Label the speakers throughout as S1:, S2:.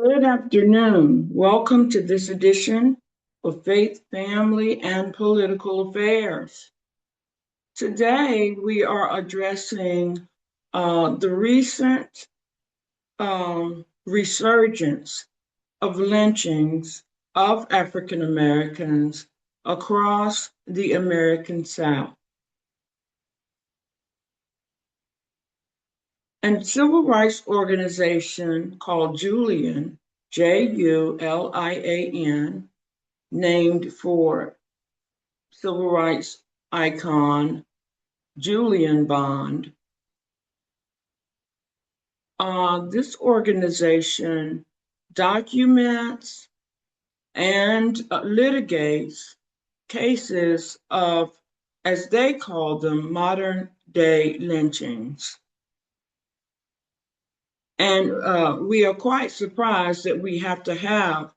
S1: Good afternoon. Welcome to this edition of Faith, Family, and Political Affairs. Today, we are addressing the recent resurgence of lynchings of African Americans across the American South. And civil rights organization called Julian, Julian, named for civil rights icon Julian Bond. This organization documents and litigates cases of, as they call them, modern day lynchings. And we are quite surprised that we have to have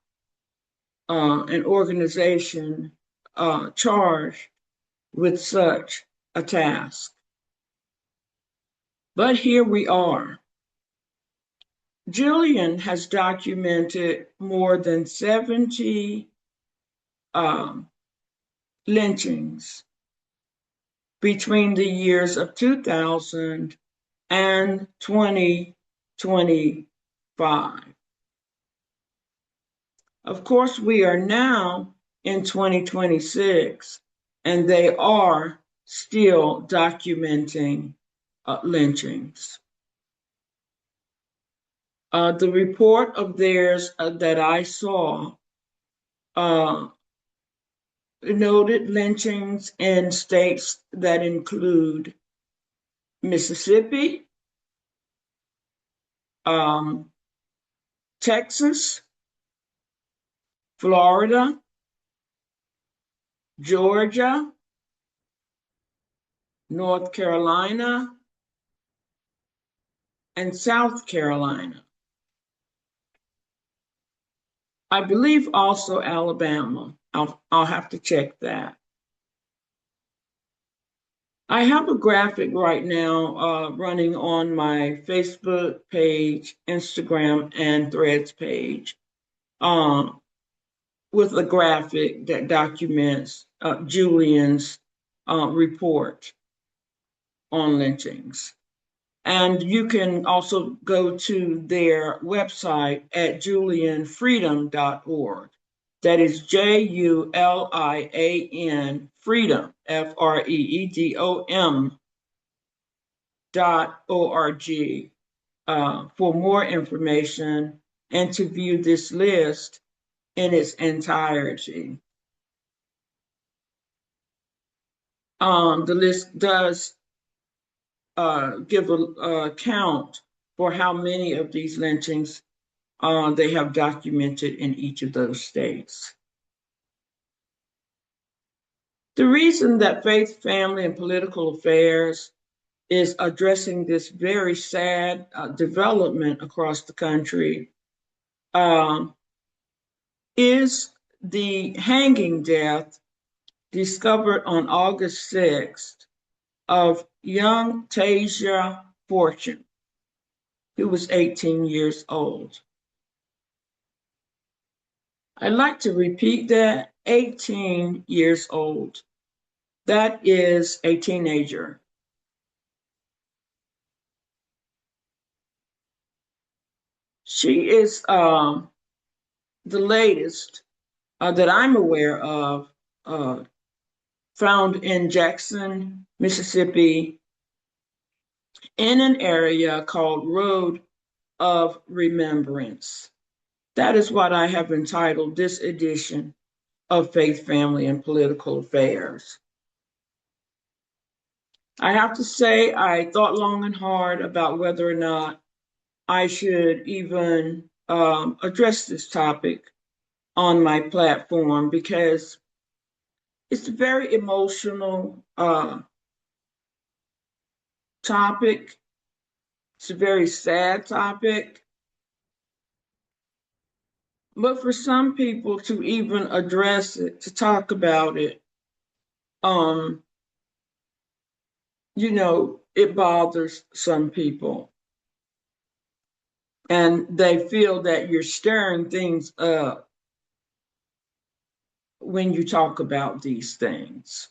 S1: an organization charged with such a task. But here we are. Julian has documented more than 70 lynchings between the years of 2000 and 2025. Of course, we are now in 2026, and they are still documenting lynchings. The report of theirs that I saw noted lynchings in states that include Mississippi, Texas, Florida, Georgia, North Carolina, and South Carolina. I believe also Alabama. I'll have to check that. I have a graphic right now running on my Facebook page, Instagram, and Threads page with a graphic that documents Julian's report on lynchings. And you can also go to their website at julianfreedom.org. That is Julian freedom, FREEDOM.org for more information and to view this list in its entirety. The list does give a count for how many of these lynchings they have documented in each of those states. The reason that Faith, Family, and Political Affairs is addressing this very sad development across the country is the hanging death discovered on August 6th of young Tasia Fortune, who was 18 years old. I'd like to repeat that, 18 years old. That is a teenager. She is the latest that I'm aware of found in Jackson, Mississippi, in an area called Road of Remembrance. That is what I have entitled this edition of Faith, Family, and Political Affairs. I have to say, I thought long and hard about whether or not I should even address this topic on my platform because it's a very emotional topic. It's a very sad topic. But for some people to even address it, to talk about it, it bothers some people. and they feel that you're stirring things up when you talk about these things.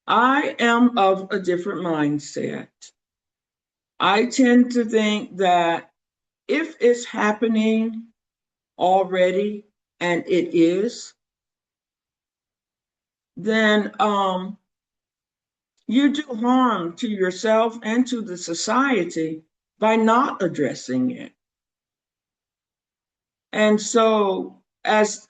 S1: I am of a different mindset. I tend to think that if it's happening already, and it is, then you do harm to yourself and to the society by not addressing it. And so, as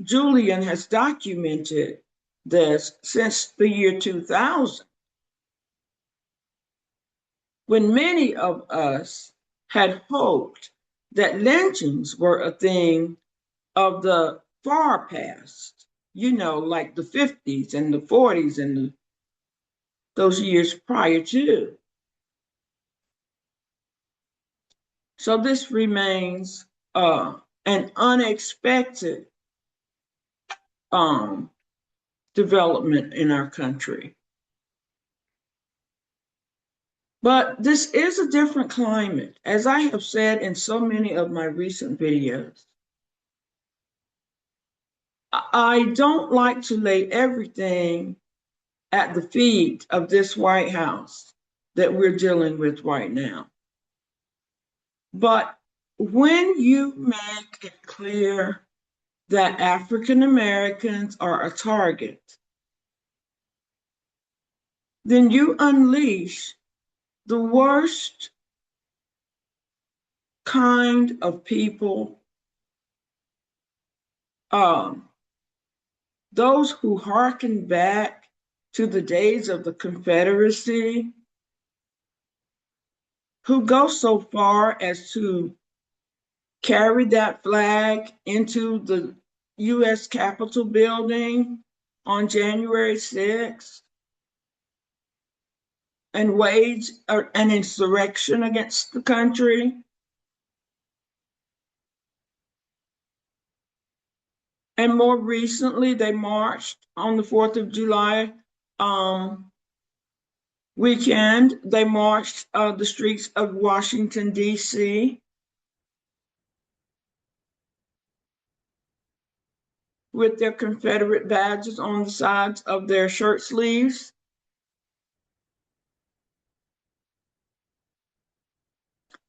S1: Julian has documented this since the year 2000, when many of us had hoped that lynchings were a thing of the far past, like the 50s and the 40s and those years prior to. So this remains an unexpected um, development in our country. But this is a different climate. As I have said in so many of my recent videos, I don't like to lay everything at the feet of this White House that we're dealing with right now. But when you make it clear that African Americans are a target, then you unleash the worst kind of people, um, those who hearken back to the days of the Confederacy, who go so far as to carry that flag into the U.S. Capitol building on January 6th and wage an insurrection against the country. And more recently, they marched on the 4th of July weekend. They marched the streets of Washington, D.C. with their Confederate badges on the sides of their shirt sleeves.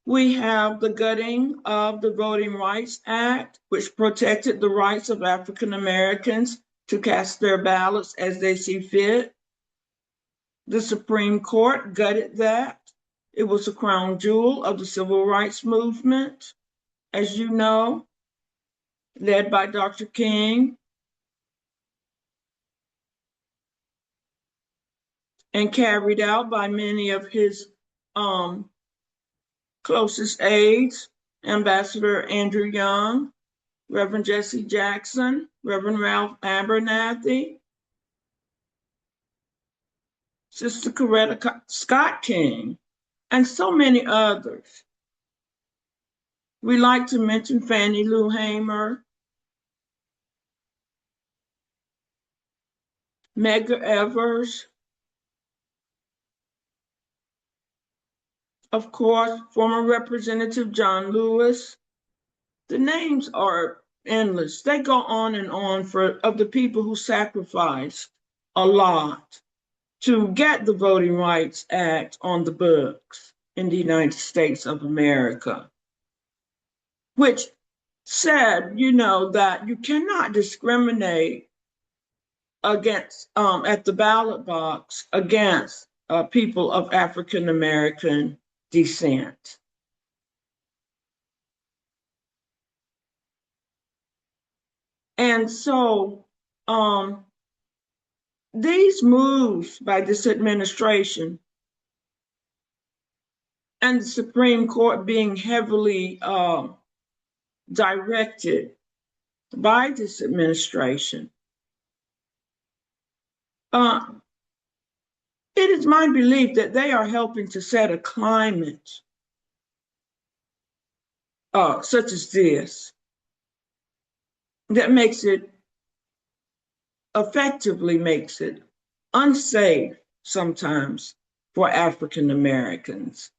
S1: We have the gutting of the Voting Rights Act, which protected the rights of African Americans to cast their ballots as they see fit. The Supreme Court gutted that. It was a crown jewel of the civil rights movement, as you know, led by Dr. King and carried out by many of his closest aides, Ambassador Andrew Young, Reverend Jesse Jackson, Reverend Ralph Abernathy, Sister Coretta Scott King, and so many others. We like to mention Fannie Lou Hamer, Medgar Evers, of course, former Representative John Lewis. The names are endless. They go on and on of the people who sacrificed a lot to get the Voting Rights Act on the books in the United States of America, which said, that you cannot discriminate against, at the ballot box, against people of African American descent. And so these moves by this administration and the Supreme Court being heavily directed by this administration, it is my belief that they are helping to set a climate such as this that effectively makes it unsafe sometimes for African Americans.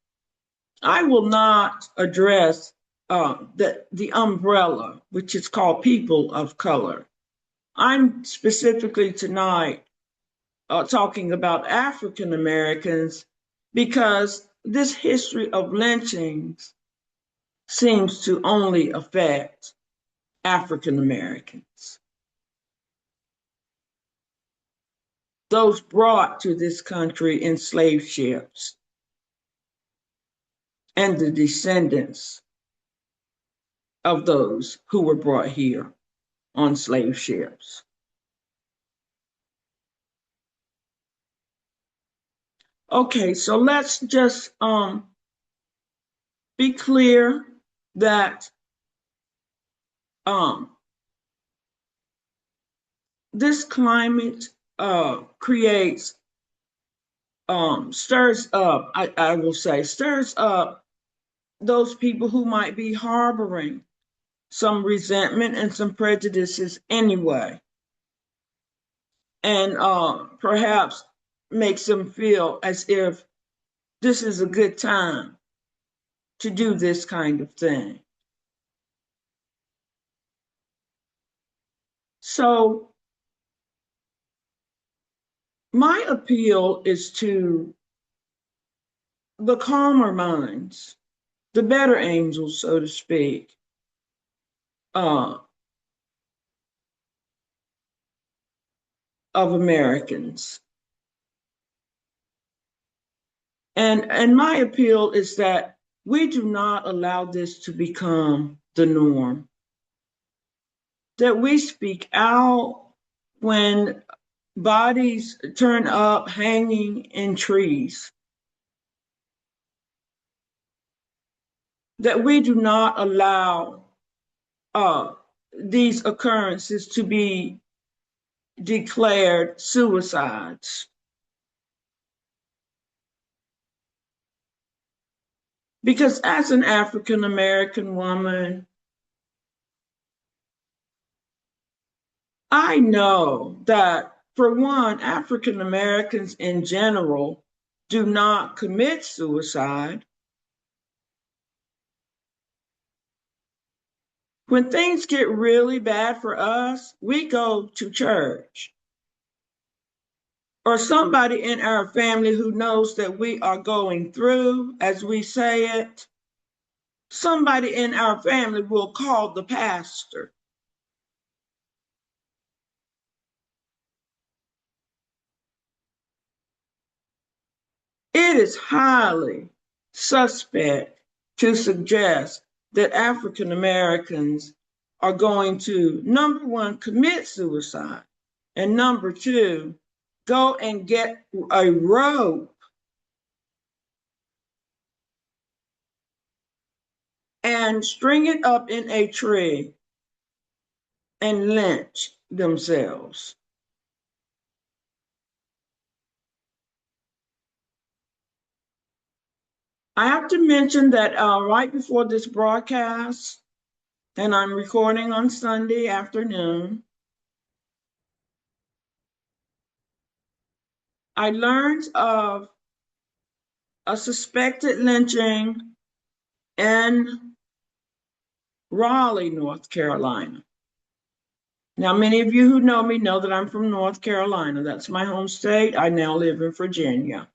S1: I will not address the umbrella, which is called people of color. I'm specifically tonight talking about African Americans because this history of lynchings seems to only affect African Americans, those brought to this country in slave ships, and the descendants of those who were brought here on slave ships. Okay, so let's just be clear that um, this climate creates, stirs up, I will say, stirs up those people who might be harboring some resentment and some prejudices anyway, and perhaps makes them feel as if this is a good time to do this kind of thing. So my appeal is to the calmer minds, the better angels, so to speak, uh, of Americans. And my appeal is that we do not allow this to become the norm, that we speak out when bodies turn up hanging in trees, that we do not allow uh, these occurrences to be declared suicides. Because as an African American woman, I know that, for one, African Americans in general do not commit suicide. When things get really bad for us, we go to church. Or somebody in our family who knows that we are going through, as we say it, somebody in our family will call the pastor. It is highly suspect to suggest that African Americans are going to, number one, commit suicide, and number two, go and get a rope and string it up in a tree and lynch themselves. I have to mention that right before this broadcast, and I'm recording on Sunday afternoon, I learned of a suspected lynching in Raleigh, North Carolina. Now, many of you who know me know that I'm from North Carolina. That's my home state. I now live in Virginia.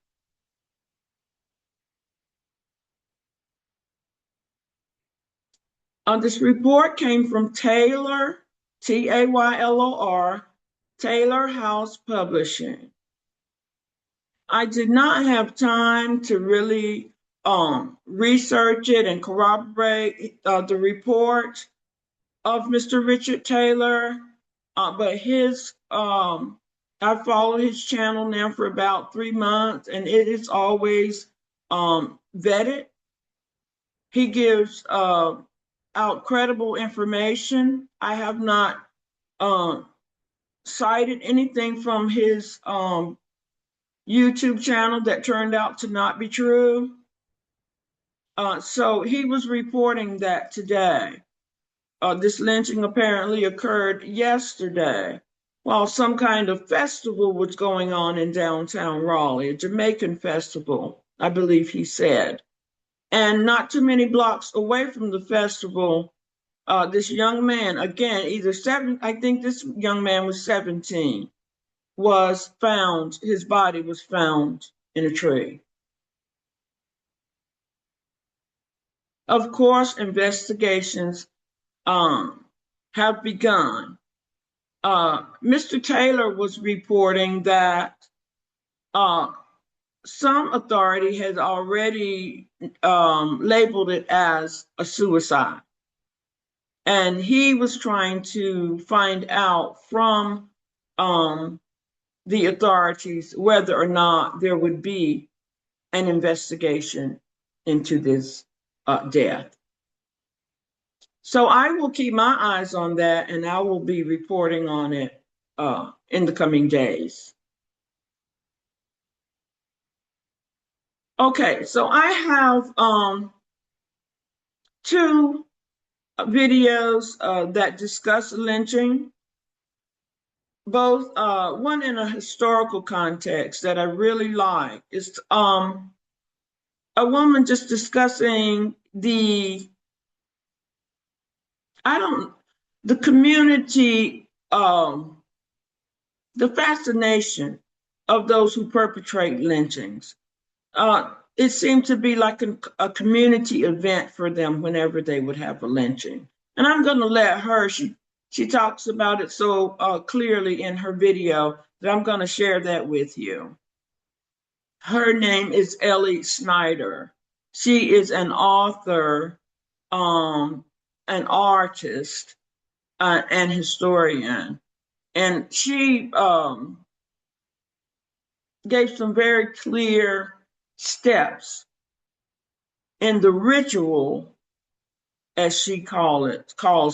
S1: This report came from Taylor, Taylor, Taylor House Publishing. I did not have time to really research it and corroborate the report of Mr. Richard Taylor, but I follow his channel now for about 3 months, and it is always vetted. He gives out credible information. I have not cited anything from his YouTube channel that turned out to not be true. So he was reporting that today. This lynching apparently occurred yesterday while some kind of festival was going on in downtown Raleigh, a Jamaican festival, I believe he said. And not too many blocks away from the festival, this young man, again, I think this young man was 17, was found, his body was found in a tree. Of course, investigations have begun. Mr. Taylor was reporting that uh, some authority has already labeled it as a suicide. And he was trying to find out from the authorities whether or not there would be an investigation into this death. So I will keep my eyes on that, and I will be reporting on it in the coming days. Okay, so I have two videos that discuss lynching, both one in a historical context that I really like. It's a woman just discussing I don't, the community, the fascination of those who perpetrate lynchings. It seemed to be like a community event for them whenever they would have a lynching. And I'm going to let her, she talks about it so clearly in her video that I'm going to share that with you. Her name is Ellie Snyder. She is an author, an artist, and historian. And she gave some very clear steps in the ritual, as she calls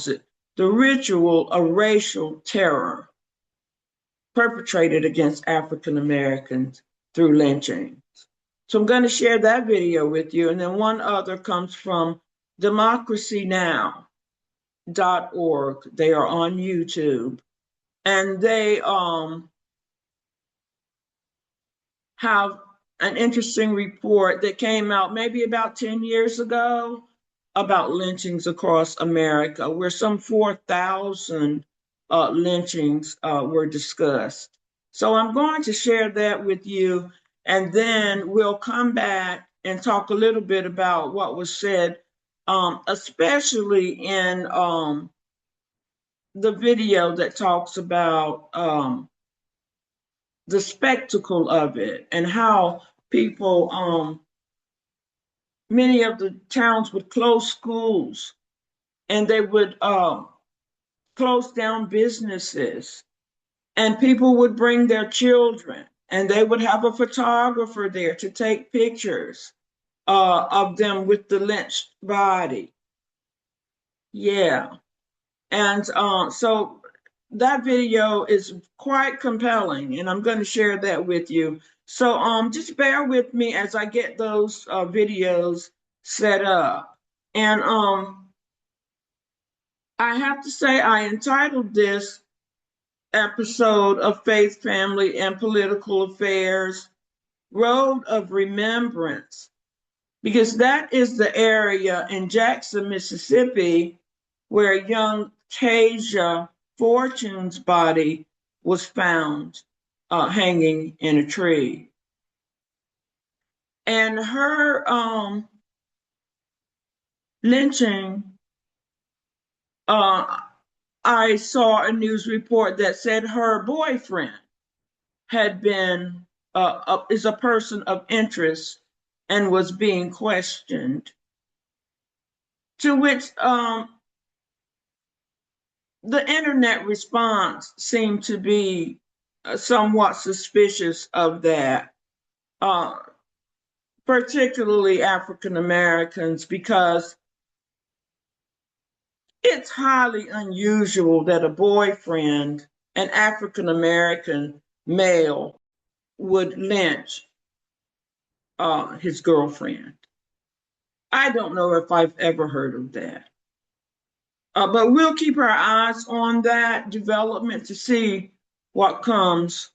S1: it, the ritual of racial terror perpetrated against African Americans through lynching. So I'm going to share that video with you. And then one other comes from democracynow.org. They are on YouTube. And they have an interesting report that came out maybe about 10 years ago about lynchings across America, where some 4,000 lynchings were discussed. So I'm going to share that with you, and then we'll come back and talk a little bit about what was said, especially in the video that talks about the spectacle of it and how people, many of the towns would close schools and they would close down businesses, and people would bring their children and they would have a photographer there to take pictures of them with the lynched body. Yeah. And so that video is quite compelling, and I'm going to share that with you. So just bear with me as I get those videos set up. And I have to say, I entitled this episode of Faith, Family, and Political Affairs, Road of Remembrance, because that is the area in Jackson, Mississippi, where young Tasia Fortune's body was found hanging in a tree. And her lynching, I saw a news report that said her boyfriend had been, is a person of interest and was being questioned. To which the internet response seemed to be somewhat suspicious of that, particularly African Americans, because it's highly unusual that a boyfriend, an African American male, would lynch his girlfriend. I don't know if I've ever heard of that. But we'll keep our eyes on that development to see what comes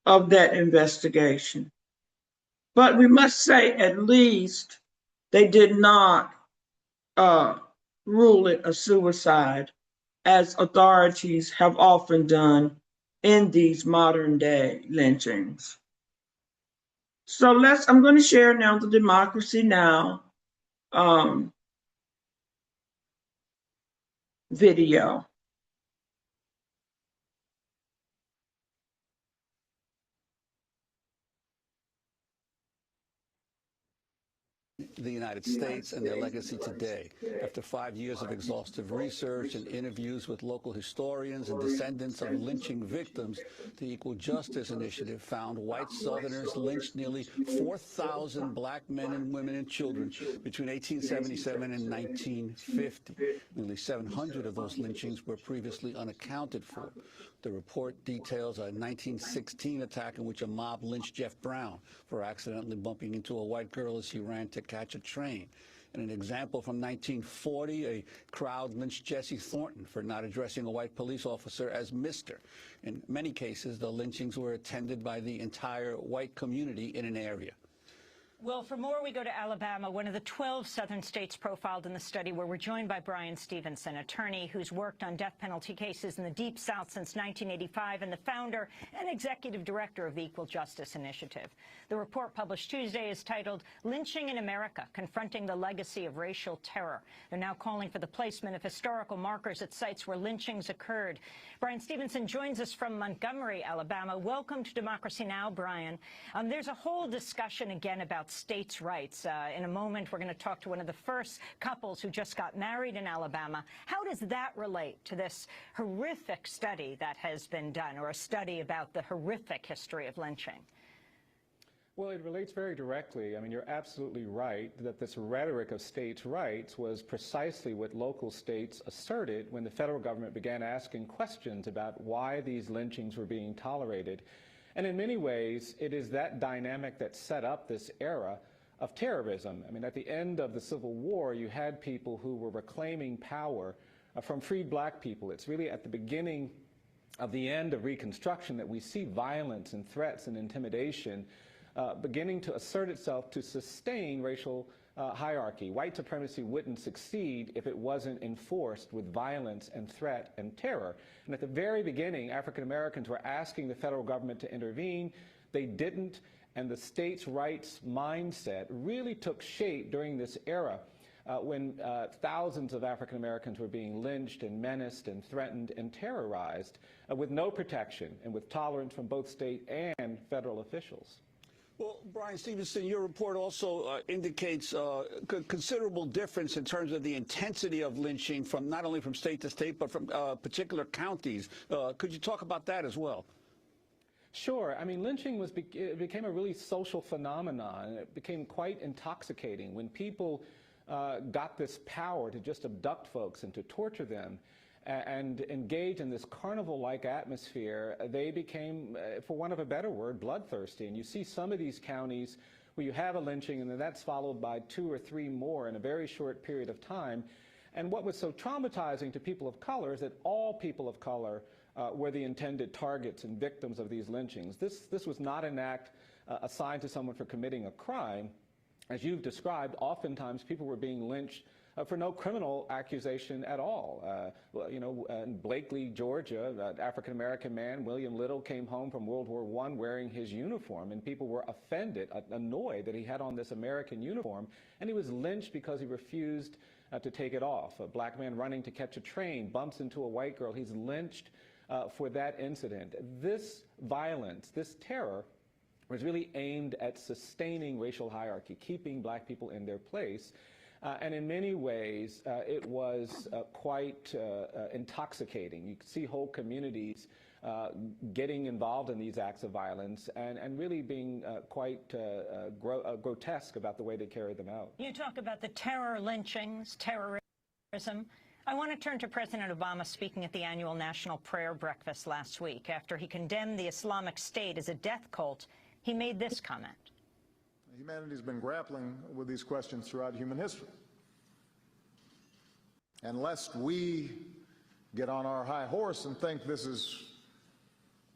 S1: of that investigation. But we must say, at least, They did not uh, rule it a suicide, as authorities have often done in these modern day lynchings. So I'm going to share now the Democracy Now! um, video.
S2: The United States and their legacy today. After 5 years of exhaustive research and interviews with local historians and descendants of lynching victims, the Equal Justice Initiative found white Southerners lynched nearly 4,000 black men and women and children between 1877 and 1950. Nearly 700 of those lynchings were previously unaccounted for. The report details a 1916 attack in which a mob lynched Jeff Brown for accidentally bumping into a white girl as he ran to catch a train. In an example from 1940, a crowd lynched Jesse Thornton for not addressing a white police officer as Mr. In many cases, the lynchings were attended by the entire white community in an area.
S3: Well, for more, we go to Alabama, one of the 12 southern states profiled in the study, where we're joined by Bryan Stevenson, attorney who's worked on death penalty cases in the Deep South since 1985 and the founder and executive director of the Equal Justice Initiative. The report published Tuesday is titled Lynching in America, Confronting the Legacy of Racial Terror. They're now calling for the placement of historical markers at sites where lynchings occurred. Bryan Stevenson joins us from Montgomery, Alabama. Welcome to Democracy Now!, Bryan. There's a whole discussion again about states' rights. In a moment, we're going to talk to one of the first couples who just got married in Alabama. How does that relate to this horrific study that has been done, or a study about the horrific history of lynching?
S4: Well, it relates very directly. I mean, you're absolutely right that this rhetoric of states' rights was precisely what local states asserted when the federal government began asking questions about why these lynchings were being tolerated. And in many ways, it is that dynamic that set up this era of terrorism. I mean, at the end of the Civil War, you had people who were reclaiming power from freed black people. It's really at the beginning of the end of Reconstruction that we see violence and threats and intimidation beginning to assert itself to sustain racial hierarchy. White supremacy wouldn't succeed if it wasn't enforced with violence and threat and terror. And at the very beginning, African Americans were asking the federal government to intervene. They didn't, and the states' rights mindset really took shape during this era when thousands of African Americans were being lynched and menaced and threatened and terrorized with no protection and with tolerance from both state and federal officials.
S2: Well, Bryan Stevenson, your report also indicates considerable difference in terms of the intensity of lynching from not only from state to state, but from particular counties. Could you talk about that as well?
S4: Sure. I mean, lynching became a really social phenomenon. It became quite intoxicating when people got this power to just abduct folks and to torture them and engage in this carnival-like atmosphere. They became, for want of a better word, bloodthirsty. And you see some of these counties where you have a lynching and then that's followed by 2 or 3 more in a very short period of time. And what was so traumatizing to people of color is that all people of color were the intended targets and victims of these lynchings. This was not an act assigned to someone for committing a crime. As you've described, oftentimes people were being lynched for no criminal accusation at all. In Blakely, Georgia, an African-American man, William Little, came home from World War I wearing his uniform, and people were offended, annoyed that he had on this American uniform, and he was lynched because he refused to take it off. A black man running to catch a train bumps into a white girl. He's lynched for that incident. This violence, this terror, was really aimed at sustaining racial hierarchy, keeping black people in their place. And in many ways, it was quite intoxicating. You could see whole communities getting involved in these acts of violence and really being quite grotesque about the way they carried them out.
S3: You talk about the terror lynchings, terrorism. I want to turn to President Obama speaking at the annual National Prayer Breakfast last week. After he condemned the Islamic State as a death cult, he made this comment.
S5: Humanity's been grappling with these questions throughout human history. And lest we get on our high horse and think this is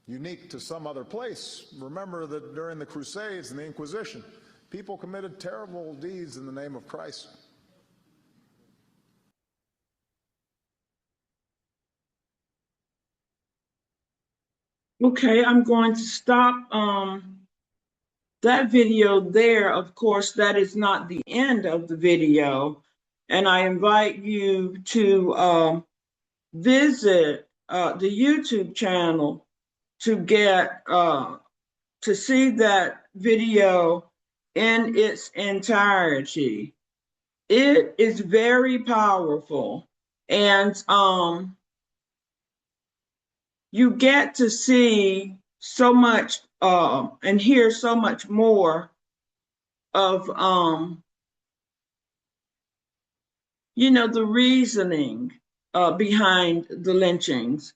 S5: unique to some other place, remember that during the Crusades and the Inquisition, People committed terrible deeds in the name of Christ.
S1: Okay, I'm going to stop that video there. Of course, that is not the end of the video. And I invite you to visit the YouTube channel to get to see that video in its entirety. It is very powerful, and you get to see so much and hear so much more of the reasoning behind the lynchings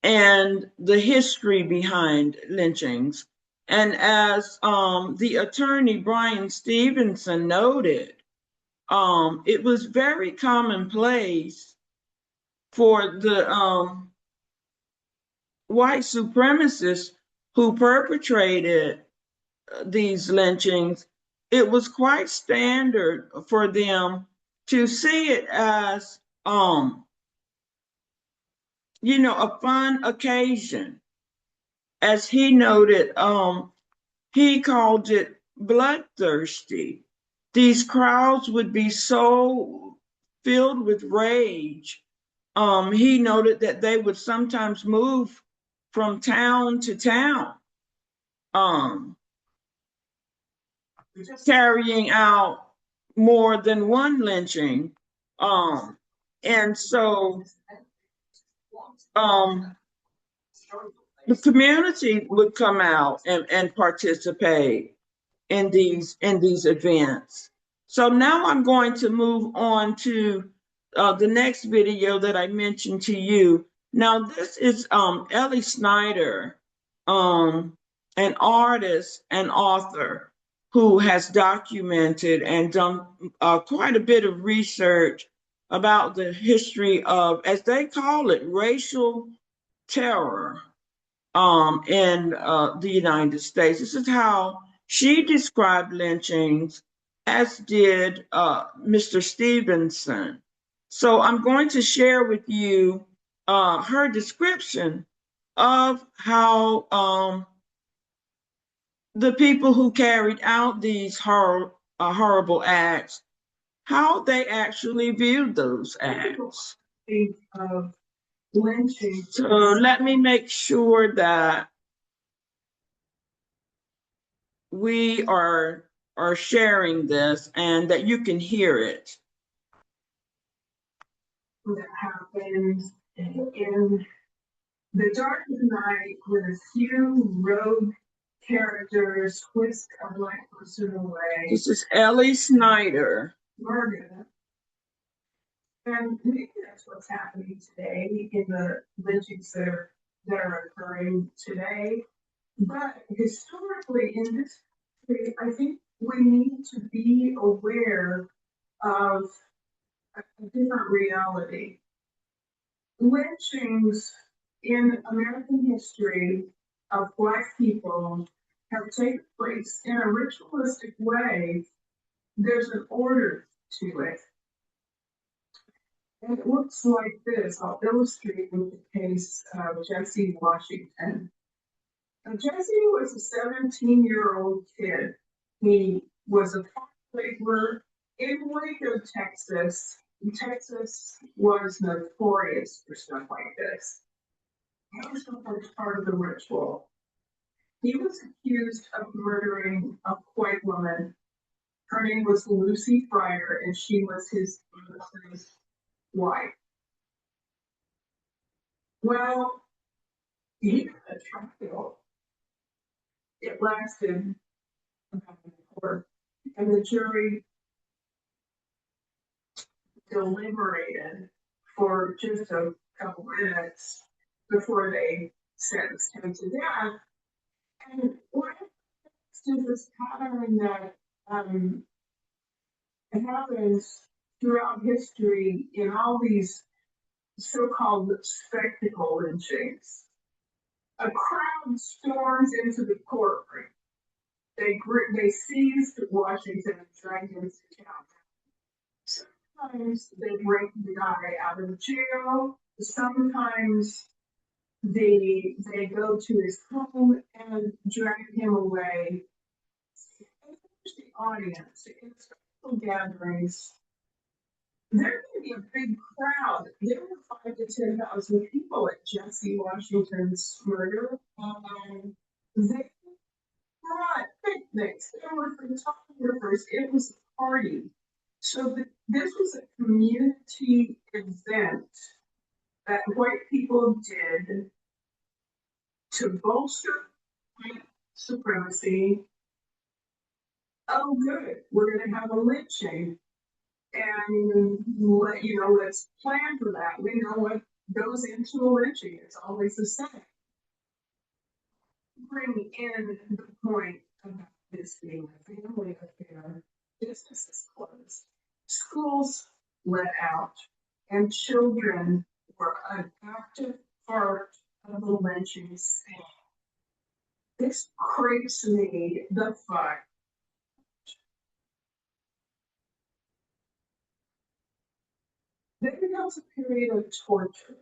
S1: and the history behind lynchings. And as the attorney Brian Stevenson noted, it was very commonplace for the white supremacists who perpetrated these lynchings. It was quite standard for them to see it as, a fun occasion. As he noted, he called it bloodthirsty. These crowds would be so filled with rage. He noted that they would sometimes move from town to town, um, carrying out more than one lynching. And so the community would come out and participate in these events. So now I'm going to move on to the next video that I mentioned to you. Now this is Ellie Snyder, an artist and author who has documented and done quite a bit of research about the history of, as they call it, racial terror in the United States. This is how she described lynchings, as did Mr. Stevenson. So I'm going to share with you her description of how the people who carried out these horrible acts, how they actually viewed those acts. Lynching. So let me make sure that we are sharing this and that you can hear it. That happens in the dark of the night with a few rogue characters whisk a black person away. This is Ellie Snyder. Murder. And maybe that's what's happening today in the lynchings that are occurring today. But historically, in this country, I think we need to be aware of a different reality. Lynchings in American history of Black people have taken place in a ritualistic way. There's an order to it. And it looks like this. I'll illustrate with the case of Jesse Washington. And Jesse was a 17-year-old kid. He was a farm laborer in Waco, Texas. And Texas was notorious for stuff like this. That was the first part of the ritual. He was accused of murdering a white woman. Her name was Lucy Fryer, and she was his wife. Well, he got a trial. It lasted about an hour, and the jury deliberated for just a couple minutes before they sentenced him to death. And what is this pattern that happens throughout history in all these so-called spectacle lynchings? A crowd storms into the courtroom.
S6: They seized Washington and dragged him to town. Sometimes they break the guy out of jail. Sometimes they go to his home and drag him away. And there's the audience in special gatherings. There can be a big crowd. There were 5 to 10,000 people at Jesse Washington's murder. They brought picnics. There were photographers. It was a party. So this was a community event that white people did to bolster white supremacy. Oh, good, we're going to have a lynching, and let's plan for that. We know what goes into a lynching. It's always the same. Bring in the point about this being a family affair. Businesses closed, schools let out, and children were an active part of the lynching scene. This creeps me the fuck. Then comes a period of torture.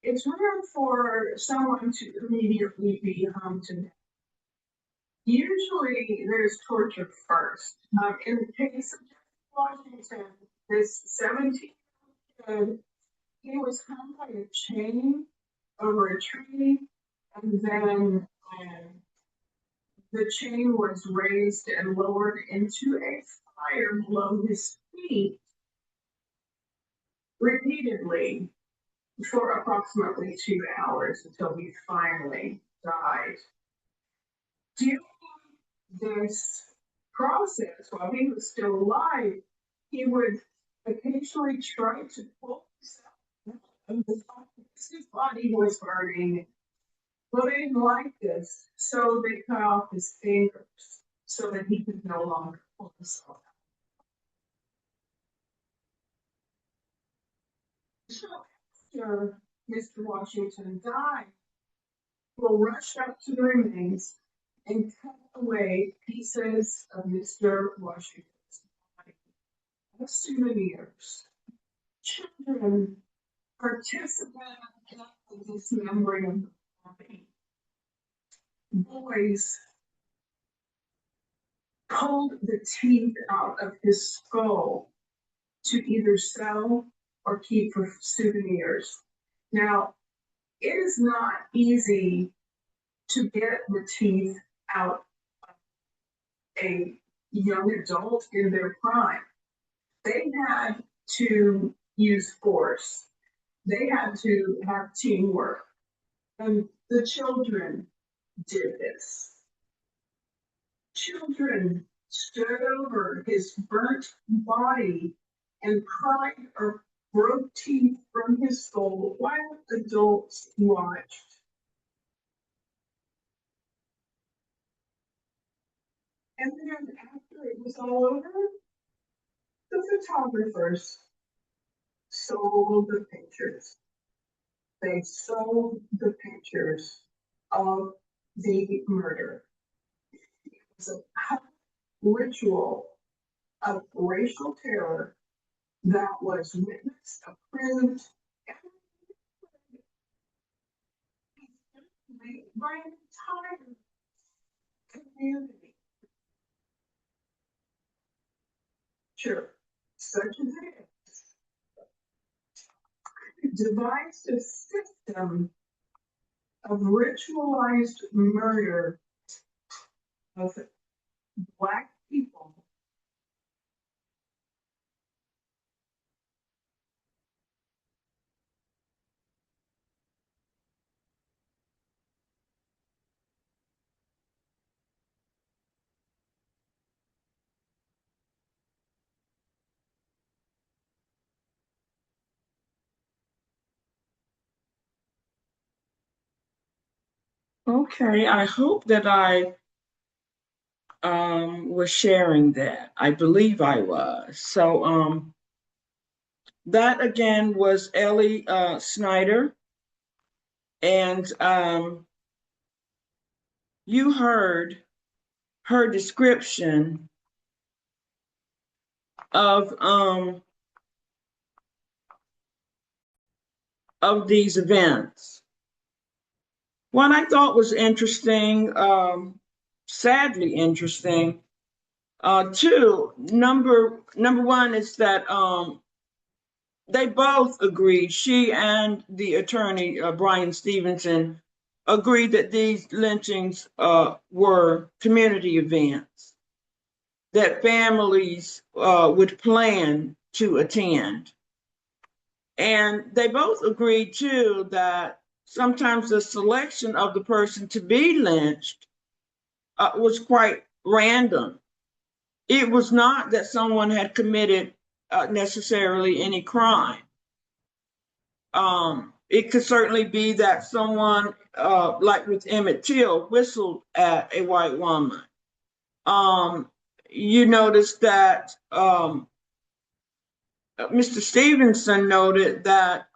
S6: It's rare for someone to immediately be hung to death. Usually there's torture first. In the case of Washington, this 17-year-old kid, he was hung by a chain over a tree, and then the chain was raised and lowered into a fire below his feet repeatedly for approximately 2 hours until he finally died. During this process, while he was still alive, he would occasionally try to pull himself out of the fire. His body was burning. But they didn't like this, so they cut off his fingers so that he could no longer pull himself out. So after Mr. Washington died, we'll rush up to the remains and cut away pieces of Mr. Washington's body as souvenirs. Children participated in the dismembering of the body. Boys pulled the teeth out of his skull to either sell or keep for souvenirs. Now, it is not easy to get the teeth out of a young adult in their prime. They had to use force. They had to have teamwork. And the children did this. Children stood over his burnt body and cried or broke teeth from his skull while adults watched. And then after it was all over, the photographers sold the pictures. They sold the pictures of the murder. It was a ritual of racial terror that was witnessed, approved, and by an entire community. Sure, such as it is, devised a system of ritualized murder of Black people.
S1: Okay, I hope that I was sharing that. I believe I was. So that again was Ellie Snyder. And you heard her description of these events. What I thought was interesting, sadly interesting, two, number one is that they both agreed, she and the attorney, Brian Stevenson, agreed that these lynchings were community events that families would plan to attend. And they both agreed, too, that sometimes the selection of the person to be lynched was quite random. It was not that someone had committed necessarily any crime. It could certainly be that someone, like with Emmett Till, whistled at a white woman. You notice that Mr. Stevenson noted that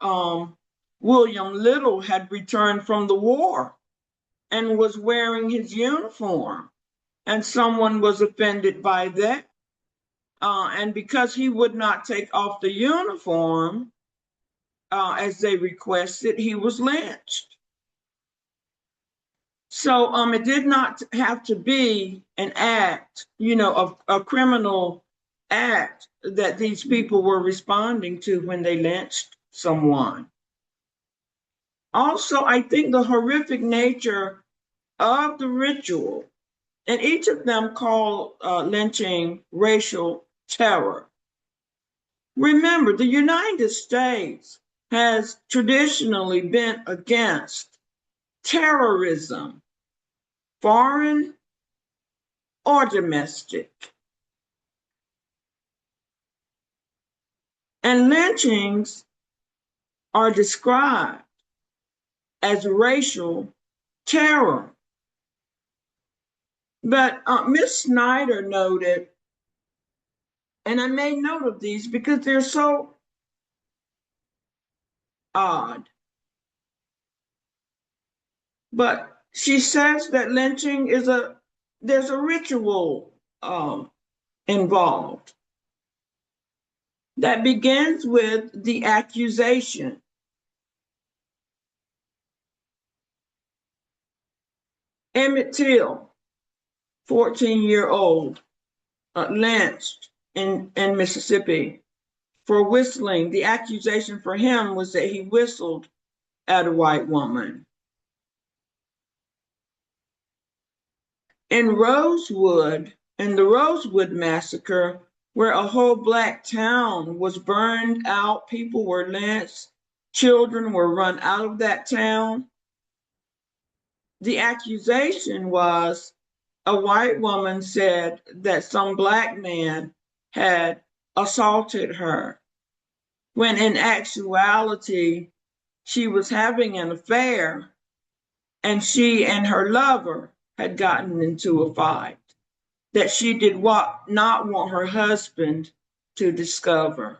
S1: William Little had returned from the war and was wearing his uniform, and someone was offended by that. And because he would not take off the uniform as they requested, he was lynched. So it did not have to be an act, a criminal act that these people were responding to when they lynched someone. Also, I think the horrific nature of the ritual, and each of them call lynching racial terror. Remember, the United States has traditionally been against terrorism, foreign or domestic. And lynchings are described as racial terror. But Ms. Snyder noted, and I made note of these because they're so odd, but she says that lynching there's a ritual involved that begins with the accusation. Emmett Till, 14-year-old, lynched in Mississippi for whistling. The accusation for him was that he whistled at a white woman. In the Rosewood massacre, where a whole Black town was burned out, people were lynched, children were run out of that town. The accusation was a white woman said that some Black man had assaulted her, when in actuality, she was having an affair and she and her lover had gotten into a fight that she did not want her husband to discover.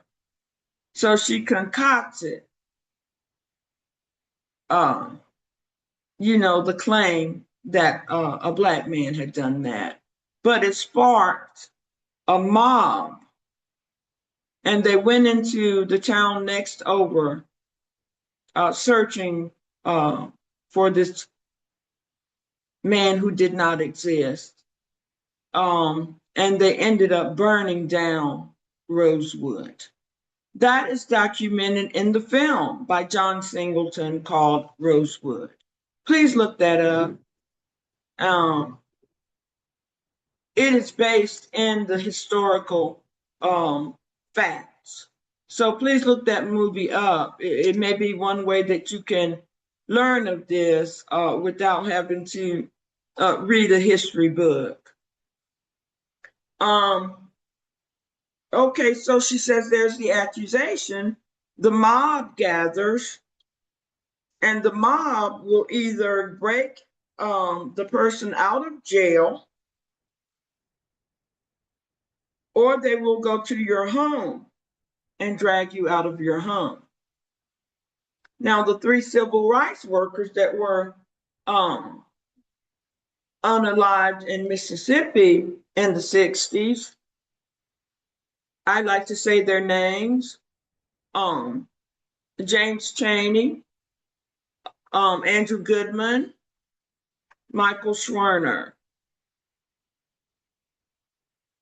S1: So she concocted, the claim that a Black man had done that. But it sparked a mob, and they went into the town next over, searching for this man who did not exist. And they ended up burning down Rosewood. That is documented in the film by John Singleton called Rosewood. Please look that up. It is based in the historical facts. So please look that movie up. It may be one way that you can learn of this without having to read a history book. Okay, so she says there's the accusation. The mob gathers, and the mob will either break the person out of jail, or they will go to your home and drag you out of your home. Now, the 3 civil rights workers that were unalived in Mississippi in the 60s, I like to say their names. James Chaney, Andrew Goodman, Michael Schwerner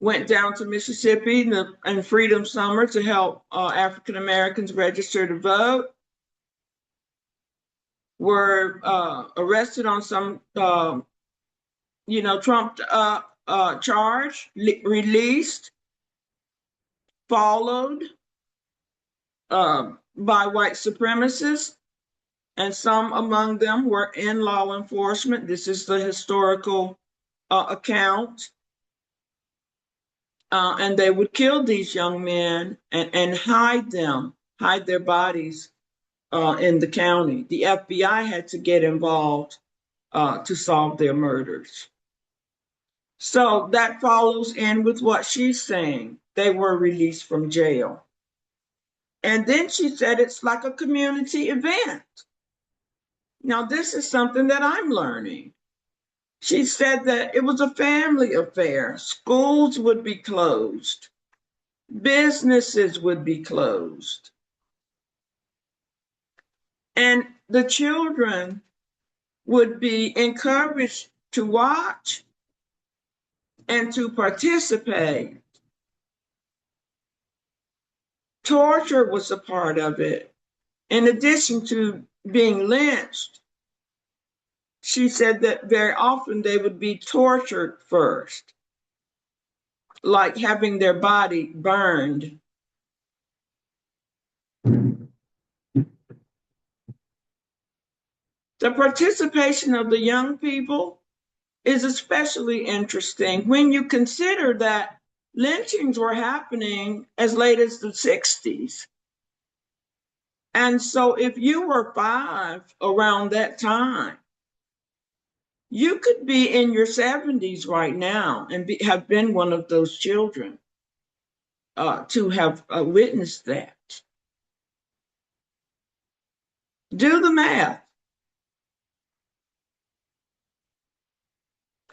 S1: went down to Mississippi in Freedom Summer to help African Americans register to vote, were arrested on some, trumped charge, released, followed by white supremacists, and some among them were in law enforcement. This is the historical account. And they would kill these young men and hide their bodies in the county. The FBI had to get involved to solve their murders. So that follows in with what she's saying. They were released from jail. And then she said it's like a community event. Now, this is something that I'm learning. She said that it was a family affair. Schools would be closed. Businesses would be closed. And the children would be encouraged to watch and to participate. Torture was a part of it. In addition to being lynched, she said that very often they would be tortured first, like having their body burned. The participation of the young people is especially interesting when you consider that lynchings were happening as late as the 60s. And so if you were 5 around that time, you could be in your 70s right now and have been one of those children to have witnessed that. Do the math.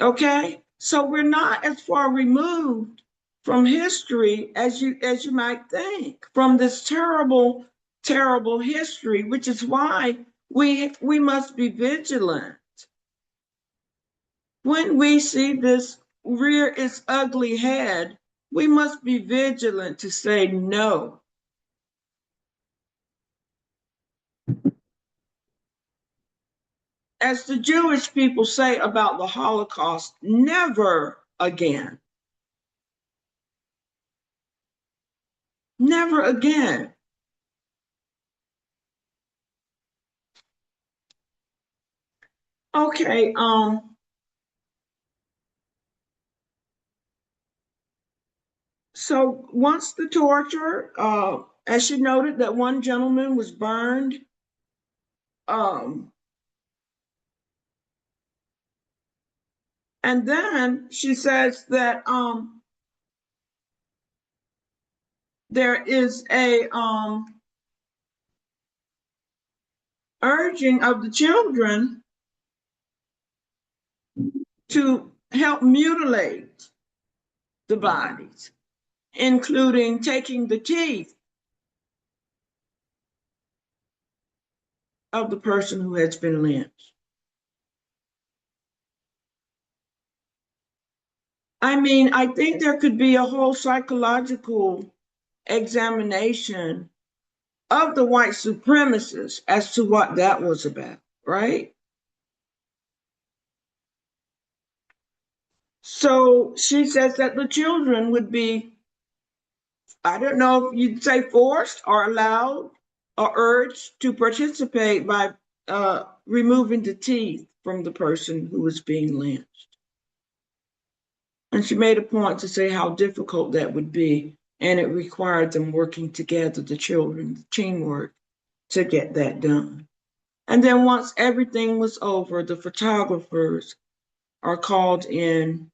S1: Okay? So we're not as far removed from history as you might think, from this terrible, terrible history, which is why we must be vigilant. When we see this rear its ugly head, we must be vigilant to say no. As the Jewish people say about the Holocaust, never again. Never again. Okay, so once the torture, as she noted that one gentleman was burned, and then she says that there is a urging of the children to help mutilate the bodies, including taking the teeth of the person who has been lynched. I mean, I think there could be a whole psychological examination of the white supremacists as to what that was about, right? So she says that the children would be, I don't know if you'd say forced or allowed or urged to participate by removing the teeth from the person who was being lynched. And she made a point to say how difficult that would be. And it required them working together, the children, teamwork, to get that done. And then once everything was over, the photographers are called in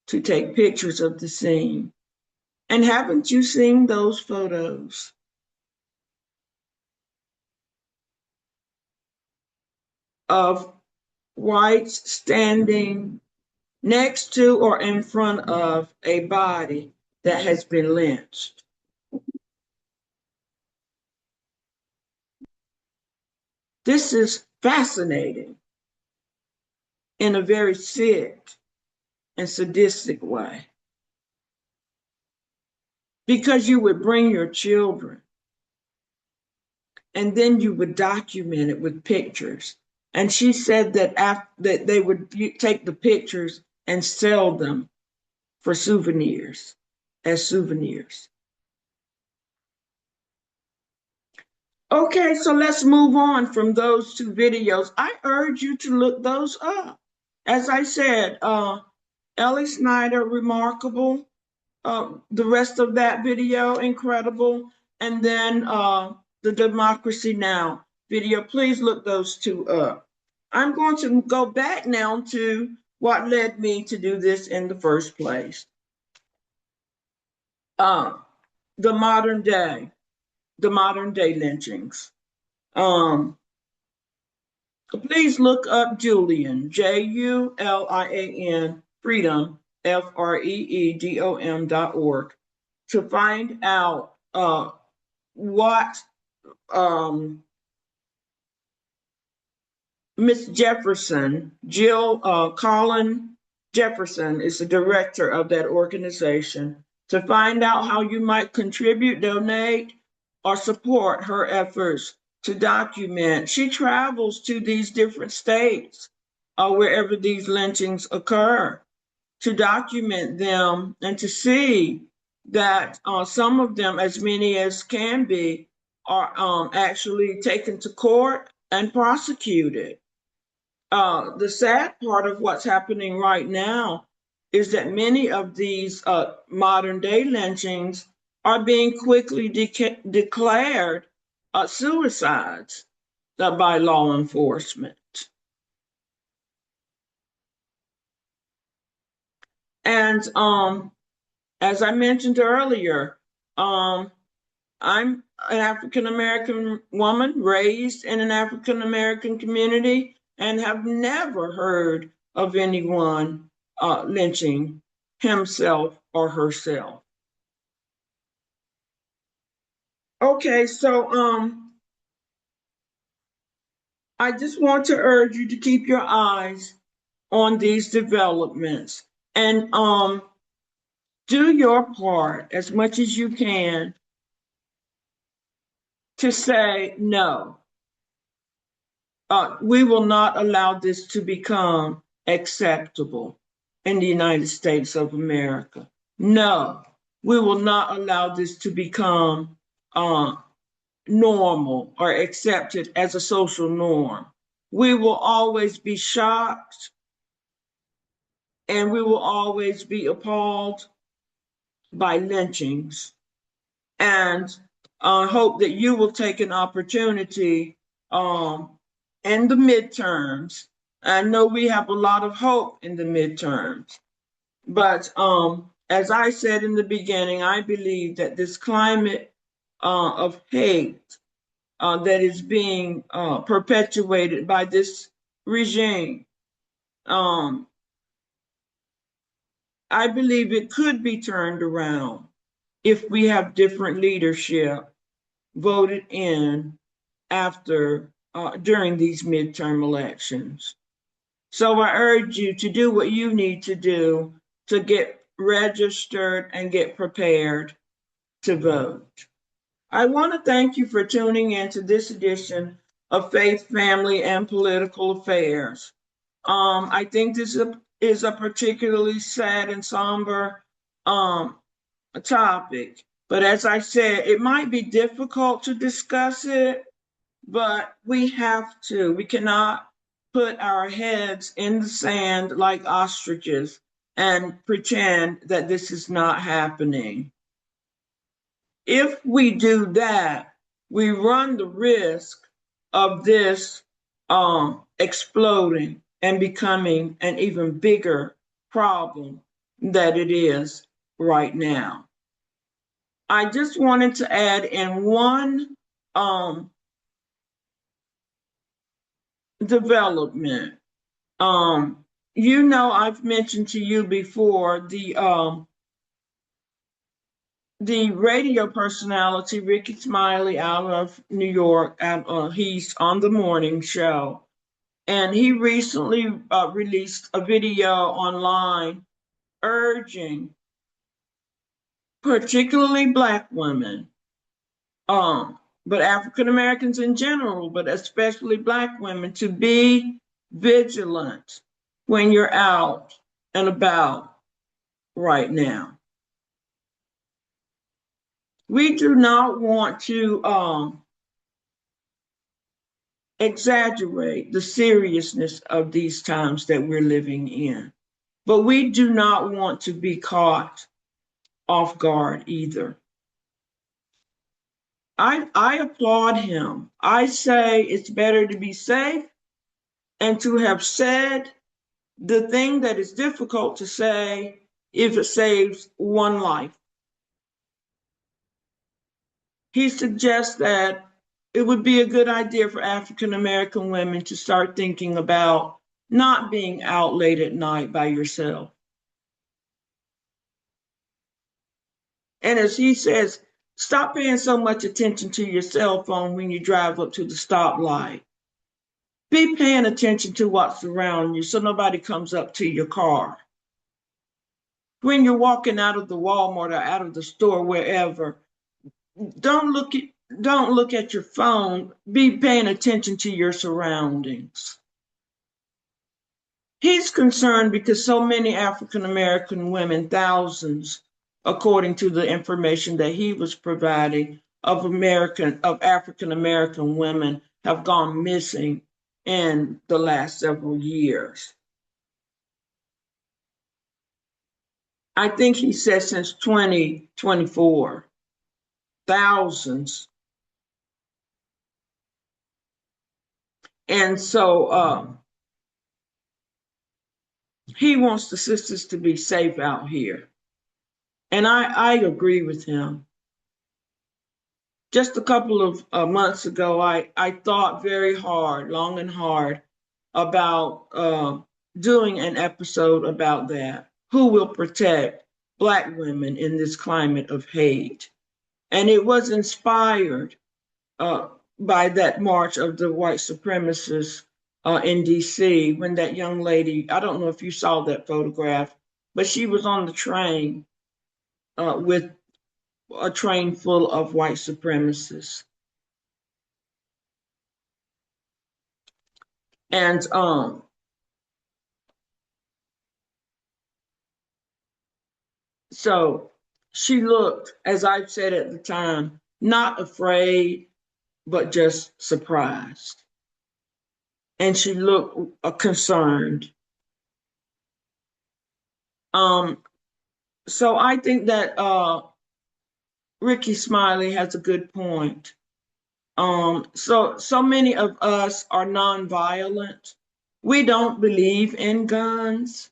S1: to take pictures of the scene. And haven't you seen those photos? of whites standing next to or in front of a body that has been lynched. This is fascinating in a very sick and sadistic way, because you would bring your children and then you would document it with pictures. And she said that that they would take the pictures and sell them for souvenirs, as souvenirs. Okay, so let's move on from those two videos. I urge you to look those up. As I said, Ellie Snyder, remarkable. The rest of that video, incredible. And then the Democracy Now! Video, please look those two up. I'm going to go back now to what led me to do this in the first place. The modern day lynchings. Please look up Julian, Julian, freedom, freedom.org, to find out what Miss Jefferson, Colin Jefferson, is the director of that organization, to find out how you might contribute, donate, or support her efforts to document. She travels to these different states, wherever these lynchings occur, to document them and to see that some of them, as many as can be, are actually taken to court and prosecuted. The sad part of what's happening right now is that many of these modern day lynchings are being quickly declared suicides by law enforcement. And as I mentioned earlier, I'm an African American woman raised in an African American community, and have never heard of anyone lynching himself or herself. Okay, so I just want to urge you to keep your eyes on these developments, and do your part as much as you can to say no. We will not allow this to become acceptable in the United States of America. No, we will not allow this to become normal or accepted as a social norm. We will always be shocked, and we will always be appalled by lynchings, and hope that you will take an opportunity in the midterms. I know we have a lot of hope in the midterms, but as I said in the beginning, I believe that this climate of hate that is being perpetuated by this regime, I believe it could be turned around if we have different leadership voted in after during these midterm elections. So I urge you to do what you need to do to get registered and get prepared to vote. I want to thank you for tuning in to this edition of Faith, Family, and Political Affairs. I think this is a particularly sad and somber topic, but as I said, it might be difficult to discuss it, but we have to. We cannot put our heads in the sand like ostriches and pretend that this is not happening. If we do that, we run the risk of this exploding and becoming an even bigger problem that it is right now. I just wanted to add in one development. You know, I've mentioned to you before the radio personality Ricky Smiley out of New York. He's on the morning show, and he recently released a video online urging, particularly Black women, but African Americans in general, but especially Black women, to be vigilant when you're out and about right now. We do not want to exaggerate the seriousness of these times that we're living in, but we do not want to be caught off guard either. I applaud him. I say it's better to be safe and to have said the thing that is difficult to say if it saves one life. He suggests that it would be a good idea for African American women to start thinking about not being out late at night by yourself. And as he says, stop paying so much attention to your cell phone when you drive up to the stoplight. Be paying attention to what's around you so nobody comes up to your car. When you're walking out of the Walmart or out of the store, wherever, don't look at your phone. Be paying attention to your surroundings. He's concerned because so many African American women, thousands, according to the information that he was providing, of African American women have gone missing in the last several years. I think he said since 2024, thousands. And so he wants the sisters to be safe out here. And I agree with him. Just a couple of months ago, I thought very hard, long and hard, about doing an episode about that. Who will protect Black women in this climate of hate? And it was inspired by that march of the white supremacists in DC when that young lady, I don't know if you saw that photograph, but she was on the train with a train full of white supremacists. And so she looked, as I've said at the time, not afraid, but just surprised. And she looked concerned. So I think that Ricky Smiley has a good point. So many of us are nonviolent. We don't believe in guns.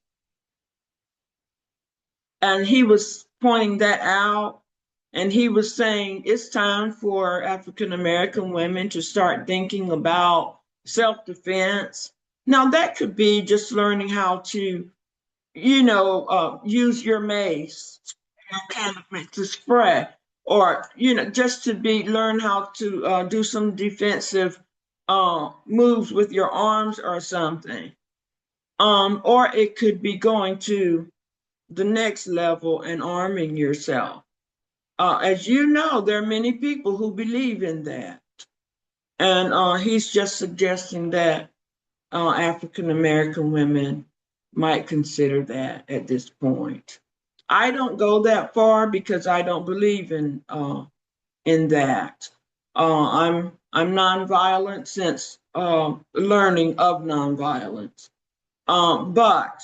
S1: And he was pointing that out. And he was saying it's time for African American women to start thinking about self-defense. Now, that could be just learning how to, use your mace, kind of to spray, or, just to learn how to do some defensive moves with your arms or something. Or it could be going to the next level and arming yourself. As you know, there are many people who believe in that. And he's just suggesting that African American women might consider that at this point. I don't go that far because I don't believe in that. I'm nonviolent since learning of nonviolence. But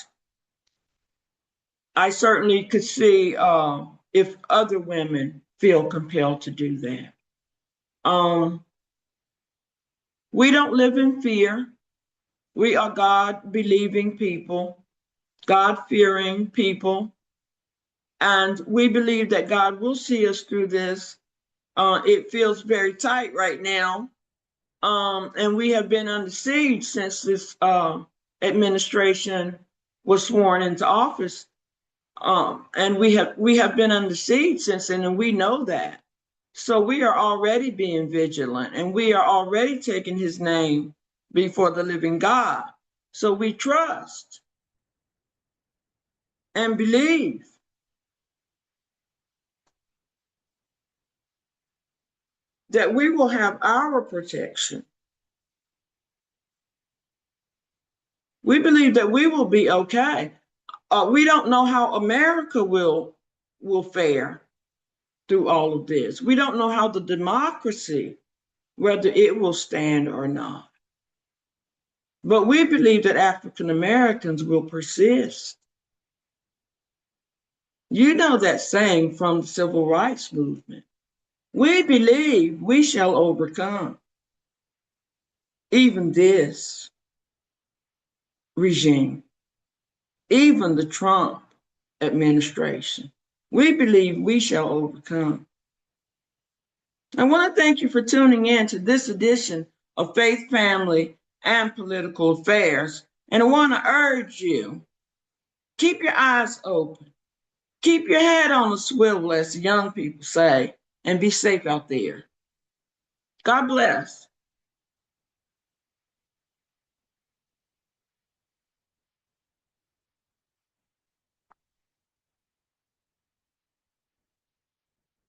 S1: I certainly could see if other women feel compelled to do that. We don't live in fear. We are God-believing people, God-fearing people, and we believe that God will see us through this. It feels very tight right now, And we have been under siege since this administration was sworn into office. And we have been under siege since then, and we know that. So we are already being vigilant, and we are already taking his name before the living God. So we trust and believe that we will have our protection. We believe that we will be okay. We don't know how America will fare through all of this. We don't know how the democracy, whether it will stand or not. But we believe that African Americans will persist. You know that saying from the civil rights movement. We believe we shall overcome even this regime, even the Trump administration. We believe we shall overcome. I want to thank you for tuning in to this edition of Faith, Family, and Political Affairs. And I want to urge you, keep your eyes open. Keep your head on a swivel, as the young people say, and be safe out there. God bless.